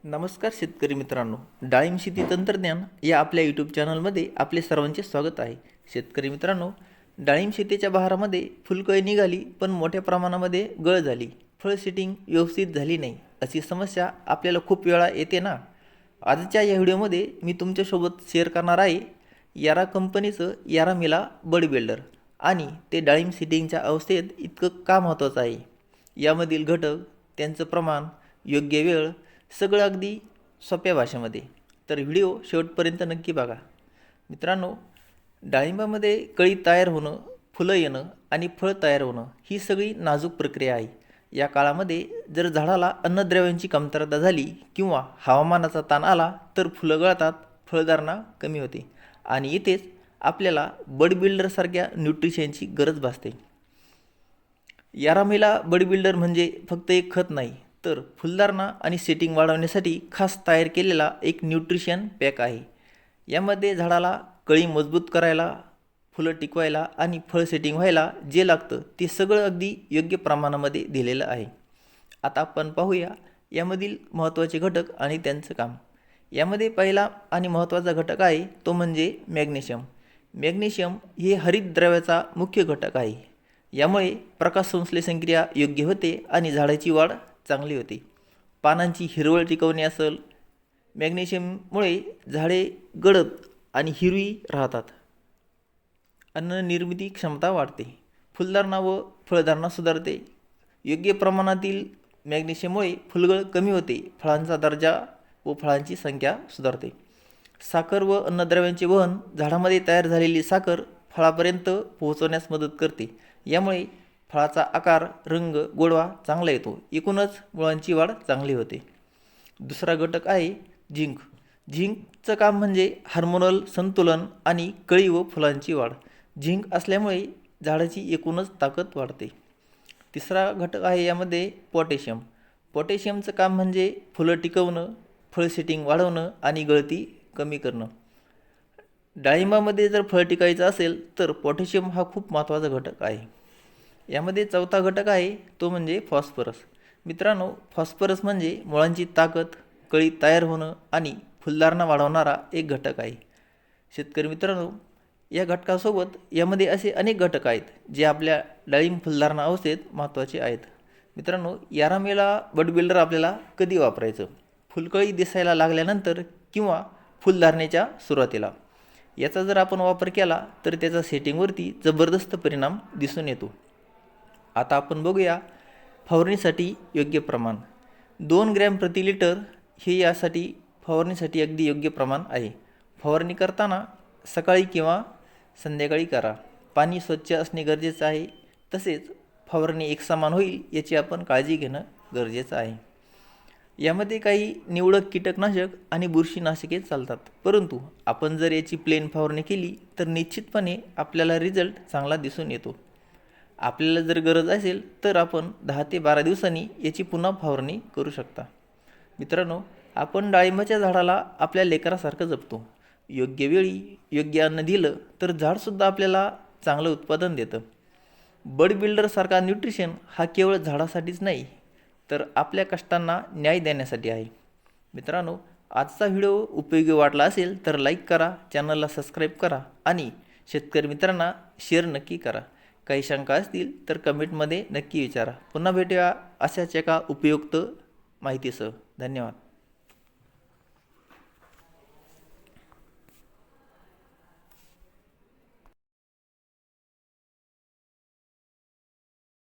नमस्कार शेतकरी मित्रांनो, डाळिंब शेती तंत्रज्ञान या आपल्या यूट्यूब चॅनलमध्ये आपले सर्वांचे स्वागत आहे. शेतकरी मित्रांनो, डाळिंब शेतीच्या बहारामध्ये फुलकळी निघाली पण मोठ्या प्रमाणामध्ये गळ झाली, फळ सेटिंग व्यवस्थित झाली नाही, अशी समस्या आपल्याला खूप वेळा येते ना. आजच्या या व्हिडिओमध्ये मी तुमच्यासोबत शेअर करणार आहे यारा कंपनीचं यारामिला बड बिल्डर आणि ते डाळिंब सेटिंगच्या अवस्थेत इतकं का महत्त्वाचं आहे. यामधील घटक, त्यांचं प्रमाण, योग्य वेळ, सगळं अगदी सोप्या भाषेमध्ये. तर व्हिडिओ शेवटपर्यंत नक्की बघा. मित्रांनो, डाळिंबामध्ये कळी तयार होणं, फुलं येणं आणि फळ तयार होणं ही सगळी नाजूक प्रक्रिया आहे. या काळामध्ये जर झाडाला अन्नद्रव्यांची कमतरता झाली किंवा हवामानाचा ताण आला तर फुलं गळतात, फळधारणा कमी होते आणि इथेच आपल्याला बड बिल्डरसारख्या न्यूट्रिशनची गरज भासते. यारामिला बड बिल्डर म्हणजे फक्त एक खत नाही, तर फुलधारणा आणि सेटिंग वाढवण्यासाठी खास तयार केलेला एक न्यूट्रिशन पॅक आहे. यामध्ये झाडाला कळी मजबूत करायला, फुलं टिकवायला आणि फळ सेटिंग व्हायला जे लागतं ते सगळं अगदी योग्य प्रमाणामध्ये दिलेलं आहे. आता आपण पाहूया यामधील महत्त्वाचे घटक आणि त्यांचं काम. यामध्ये पहिला आणि महत्त्वाचा घटक आहे तो म्हणजे मॅग्नेशियम. मॅग्नेशियम हे हरितद्रव्याचा मुख्य घटक आहे. यामुळे प्रकाश संश्लेषण क्रिया योग्य होते आणि झाडाची वाढ चांगली होते. पानांची हिरवळ टिकवणे असेल, मॅग्नेशियममुळे झाडे गडद आणि हिरवी राहतात. अन्न निर्मिती क्षमता वाढते. फुलधारणा व फळधारणा सुधारते. योग्य प्रमाणातील मॅग्नेशियममुळे फुलगळ कमी होते, फळांचा दर्जा व फळांची संख्या सुधारते. साखर व अन्नद्रव्यांचे वहन, झाडामध्ये तयार झालेली साखर फळापर्यंत पोहोचवण्यास मदत करते. यामुळे फळाचा आकार, रंग, गोडवा चांगला येतो. एकूणच मुळांची वाढ चांगली होते. दुसरा घटक आहे झिंक. झिंकचं काम म्हणजे हार्मोनल संतुलन आणि कळी व फुलांची वाढ. झिंक असल्यामुळे झाडाची एकूणच ताकद वाढते. तिसरा घटक आहे यामध्ये पोटॅशियम. पोटॅशियमचं काम म्हणजे फुलं टिकवणं, फळ सेटिंग वाढवणं आणि गळती कमी करणं. डाळिंबामध्ये जर फळ टिकायचं असेल तर पोटॅशियम हा खूप महत्त्वाचा घटक आहे. यामध्ये चौथा घटक आहे तो म्हणजे फॉस्फरस. मित्रांनो, फॉस्फरस म्हणजे मुळांची ताकद, कळी तयार होणं आणि फुलधारणा वाढवणारा एक घटक आहे. शेतकरी मित्रांनो, या घटकासोबत यामध्ये असे अनेक घटक आहेत जे आपल्या डाळिंब फुलधारणा अवस्थेत महत्त्वाचे आहेत. मित्रांनो, यारामिला बड बिल्डर आपल्याला कधी वापरायचं? फुलकळी दिसायला लागल्यानंतर किंवा फुलधारणेच्या सुरुवातीला. याचा जर आपण वापर केला तर त्याचा सेटिंगवरती जबरदस्त परिणाम दिसून येतो. आता आपण बघूया फवारणीसाठी योग्य प्रमाण. 2 ग्रॅम प्रति लिटर हे यासाठी फवारणीसाठी अगदी योग्य प्रमाण आहे. फवारणी करताना सकाळी किंवा संध्याकाळी करा. पाणी स्वच्छ असणे गरजेचं आहे. तसेच फवारणी एकसमान होईल याची आपण काळजी घेणं गरजेचं आहे. यामध्ये काही निवडक कीटकनाशक आणि बुरशीनाशके चालतात, परंतु आपण जर याची प्लेन फवारणी केली तर निश्चितपणे आपल्याला रिझल्ट चांगला दिसून येतो. आपल्याला जर गरज असेल तर आपण 10 ते 12 दिवसांनी याची पुन्हा फवारणी करू शकता. मित्रांनो, आपण डाळिंबाच्या झाडाला आपल्या लेकरासारखं जपतो. योग्य वेळी योग्य अन्न दिलं तर झाडसुद्धा आपल्याला चांगलं उत्पादन देतं. बड बिल्डरसारखा न्यूट्रिशन हा केवळ झाडासाठीच नाही तर आपल्या कष्टांना न्याय देण्यासाठी आहे. मित्रांनो, आजचा व्हिडिओ उपयोगी वाटला असेल तर लाईक करा, चॅनलला सबस्क्राईब करा आणि शेतकरी मित्रांना शेअर नक्की करा. काही शंका असतील तर कमेंटमध्ये नक्की विचारा. पुन्हा भेटूया अशाच एका उपयुक्त माहितीसह. धन्यवाद.